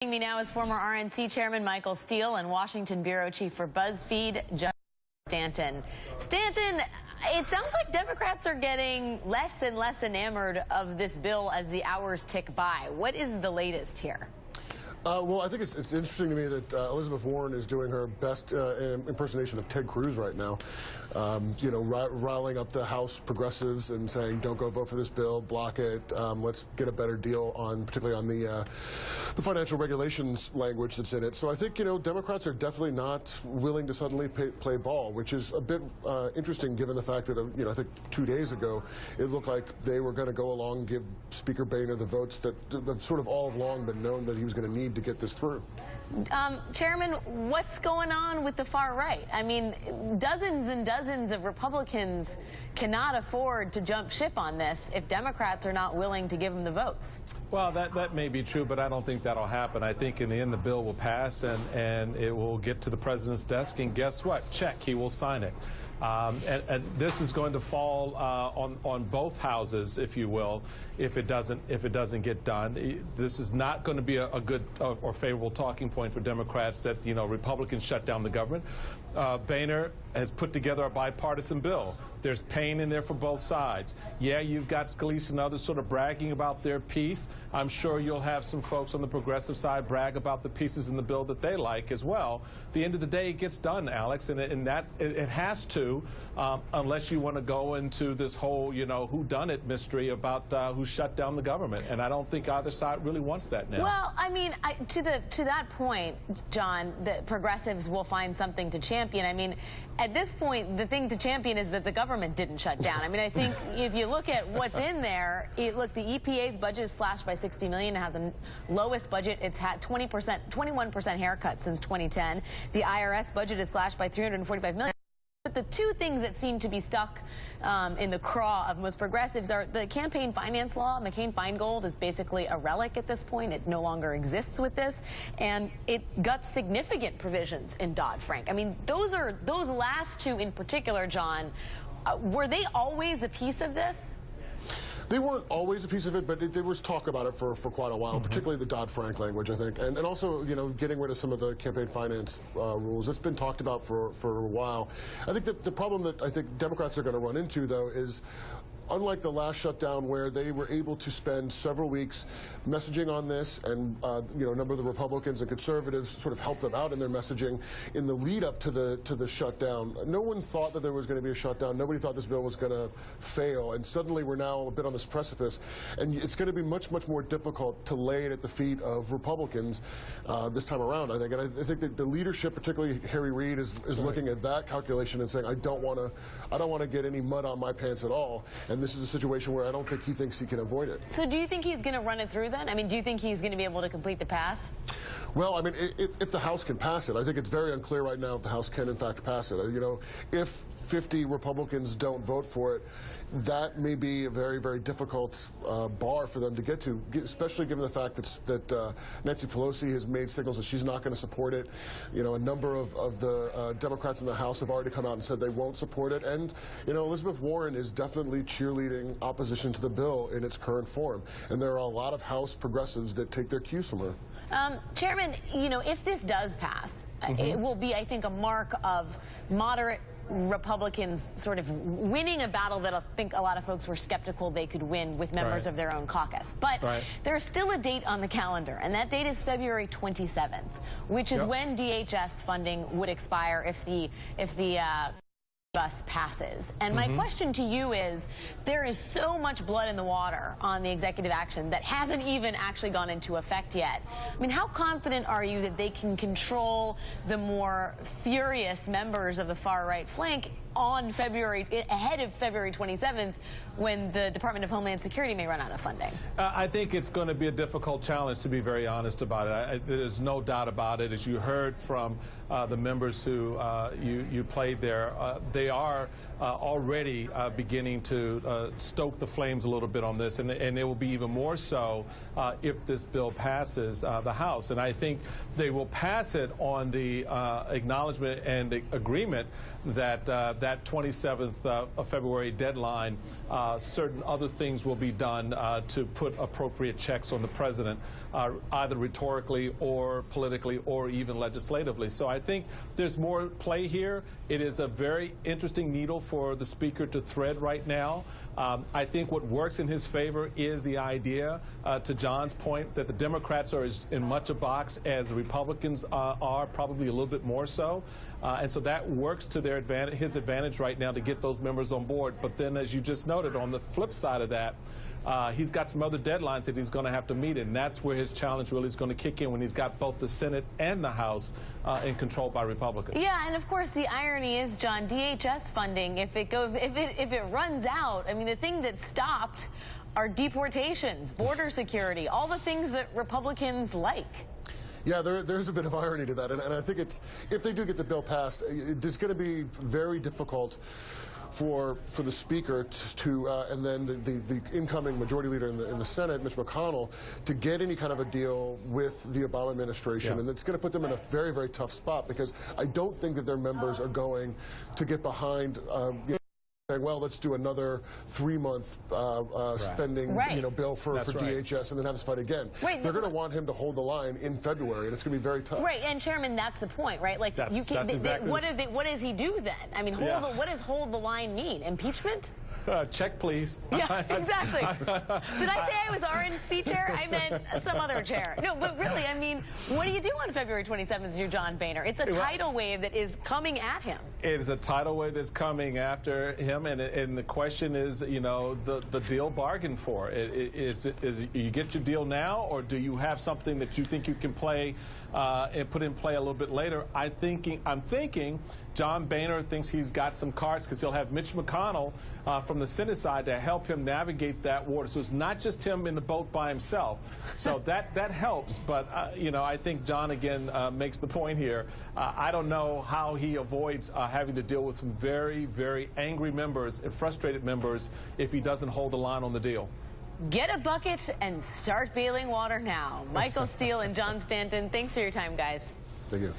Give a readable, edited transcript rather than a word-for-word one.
Joining me now is former RNC Chairman Michael Steele and Washington Bureau Chief for BuzzFeed, Stanton. Stanton, it sounds like Democrats are getting less and less enamored of this bill as the hours tick by. What is the latest here? Well, I think it's interesting to me that Elizabeth Warren is doing her best impersonation of Ted Cruz right now. You know, riling up the House progressives and saying, don't go vote for this bill, block it, let's get a better deal on, particularly on the financial regulations language that's in it. So I think, you know, Democrats are definitely not willing to suddenly play ball, which is a bit interesting given the fact that, you know, I think 2 days ago, it looked like they were going to go along and give Speaker Boehner the votes that have sort of all along been known that he was going to need to get this through. Chairman, what's going on with the far right? I mean, dozens and dozens of Republicans cannot afford to jump ship on this if Democrats are not willing to give them the votes. Well, that may be true, but I don't think that'll happen. I think in the end the bill will pass and it will get to the president's desk, and guess what? Check, he will sign it. And this is going to fall on both houses, if you will, if it doesn't get done. This is not going to be a good or favorable talking point for Democrats that, you know, Republicans shut down the government. Boehner has put together a bipartisan bill. There's pain in there for both sides. Yeah, you've got Scalise and others sort of bragging about their piece. I'm sure you'll have some folks on the progressive side brag about the pieces in the bill that they like as well. At the end of the day, it gets done, Alex, and it has to, unless you want to go into this whole, you know, whodunit mystery about who shut down the government. And I don't think either side really wants that now. Well, I mean, to that point, John, the progressives will find something to champion. I mean, at this point, the thing to champion is that the government didn't shut down. I mean, I think if you look at what's in there, look, the EPA's budget is slashed by $60 million. It has the lowest budget. It's had 21% haircut since 2010. The IRS budget is slashed by $345 million. But the two things that seem to be stuck in the craw of most progressives are the campaign finance law. McCain-Feingold is basically a relic at this point. It no longer exists with this. And it got significant provisions in Dodd-Frank. I mean, those last two in particular, John, were they always a piece of this? They weren't always a piece of it, but there was talk about it for quite a while, particularly the Dodd-Frank language, I think. And also, you know, getting rid of some of the campaign finance rules. It's been talked about for a while. I think the problem that I think Democrats are going to run into, though, is unlike the last shutdown where they were able to spend several weeks messaging on this and, you know, a number of the Republicans and conservatives sort of helped them out in their messaging in the lead up to the shutdown. No one thought that there was going to be a shutdown. Nobody thought this bill was going to fail. And suddenly we're now a bit on this precipice. And it's going to be much, much more difficult to lay it at the feet of Republicans this time around, I think. And I think that the leadership, particularly Harry Reid, is looking at that calculation and saying, I don't want to get any mud on my pants at all. And this is a situation where I don't think he thinks he can avoid it. So do you think he's going to run it through then? I mean, do you think he's going to be able to complete the pass? Well, I mean, if the House can pass it, I think it's very unclear right now if the House can, in fact, pass it. You know, if 50 Republicans don't vote for it, that may be a very, very difficult bar for them to get to, especially given the fact that Nancy Pelosi has made signals that she's not going to support it. You know, a number of the Democrats in the House have already come out and said they won't support it. And, you know, Elizabeth Warren is definitely cheerleading opposition to the bill in its current form. And there are a lot of House progressives that take their cues from her. Chairman, you know, if this does pass, it will be, I think, a mark of moderate Republicans sort of winning a battle that I think a lot of folks were skeptical they could win with members of their own caucus. But there's still a date on the calendar, and that date is February 27th, which is when DHS funding would expire if the bus passes. And my question to you is, there is so much blood in the water on the executive action that hasn't even actually gone into effect yet. I mean, how confident are you that they can control the more furious members of the far right flank on ahead of February 27th, when the Department of Homeland Security may run out of funding? I think it's going to be a difficult challenge, to be very honest about it. There's no doubt about it. As you heard from the members who you played there, they are already beginning to stoke the flames a little bit on this, and it will be even more so if this bill passes the House. And I think they will pass it on the acknowledgement and the agreement that that 27th of February deadline, certain other things will be done to put appropriate checks on the president, either rhetorically or politically or even legislatively. So I think there's more play here. It is a very interesting needle for the Speaker to thread right now. I think what works in his favor is the idea, to John's point, that the Democrats are as in much a box as the Republicans are, probably a little bit more so. And so that works to their advantage, his advantage right now, to get those members on board. But then, as you just noted, on the flip side of that, he's got some other deadlines that he's going to have to meet, and that's where his challenge really is going to kick in, when he's got both the Senate and the House in control by Republicans. Yeah, and of course the irony is, John, DHS funding, if it runs out, I mean, the thing that stopped are deportations, border security, all the things that Republicans like. Yeah, there's a bit of irony to that, and I think if they do get the bill passed, it's going to be very difficult for the Speaker and then the incoming Majority Leader in the Senate, Mitch McConnell, to get any kind of a deal with the Obama administration. Yeah. And it's going to put them in a very, very tough spot, because I don't think that their members are going to get behind saying, well, let's do another 3-month spending bill for DHS and then have this fight again. They're going to want him to hold the line in February, and it's going to be very tough. Right, and Chairman, that's the point, right? Like, that's exactly what does he do then? I mean, what does hold the line mean? Impeachment? Check, please. Yeah, exactly. Did I say I was RNC chair? I meant some other chair. No, but really, I mean, what do you do on February 27th, you're John Boehner? It's a tidal wave that is coming at him. It is a tidal wave that's coming after him, and the question is, you know, the deal bargained for. Is you get your deal now, or do you have something that you think you can play and put in play a little bit later? I'm thinking John Boehner thinks he's got some cards, because he'll have Mitch McConnell from the Senate side to help him navigate that water. So it's not just him in the boat by himself. So that helps. But, you know, I think John, again, makes the point here. I don't know how he avoids having to deal with some very, very angry members and frustrated members if he doesn't hold the line on the deal. Get a bucket and start bailing water now. Michael Steele and John Stanton, thanks for your time, guys. Thank you.